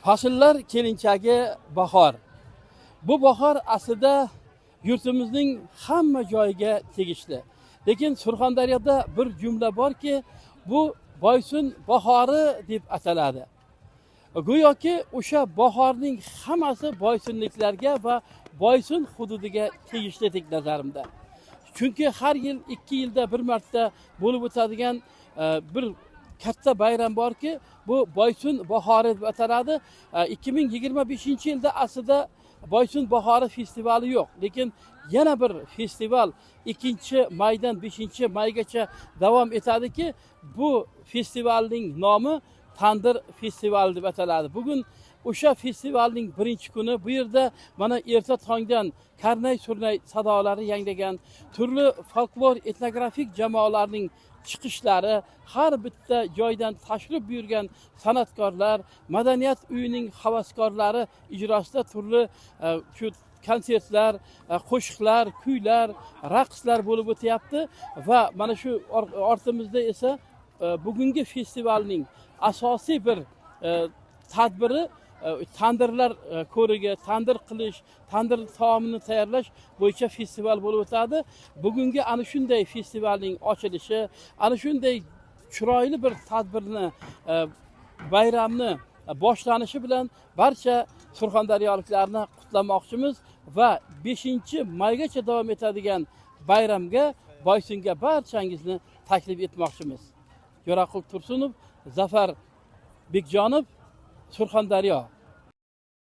Fasllar kelinchagi bahor. Bu bahor aslida yurtimizning hamma joyiga tegishli. Lekin Surxondaryoda bir jumla borki, bu Boysun bahori deb ataladi. Go'yoki o'sha bahorning hammasi boysunliklarga va Boysun hududiga tegishli deb nazarimda. Chunki har yil 2 yilda bir marta bo'lib o'tadigan bir katta bayram borki, bu Boysun bahori deb ataladi. 2025-yilda aslida Boysun bahori festivali yo'q, lekin yana bir festival 2-maydan 5-maygacha davom etadiki, bu festivalning nomi Tandir festivali deb ataladi. Bugun o'sha festivalning birinchi kuni. Bu yerda mana erta tongdan karnay-surnay sadolari yanglagan, turli folklor etnografik jamoalarning chiqishlari, har bitta joydan tashrif buyurgan san'atkorlar, madaniyat uyining havaskorlari ijrosida turli shu konsertlar, qo'shiqlar, kuylar, raqslar bo'lib o'tyapti va mana shu ortimizda esa bugungi festivalning asosiy bir tadbiri tandirlar ko'rigi, tandir qilish, tandir taomini tayyorlash bo'yicha festival bo'lib o'tadi. Bugungi ana shunday festivalning ochilishi, ana shunday chiroyli bir tadbirni, bayramni boshlanishi bilan barcha surxondaryoliklarni qutlamoqchimiz va 5-maygacha davom etadigan bayramga, Boysunga barchangizni taklif etmoqchimiz. Jo'raqul Tursunov, Zafar Bekjonov, Surxondaryo.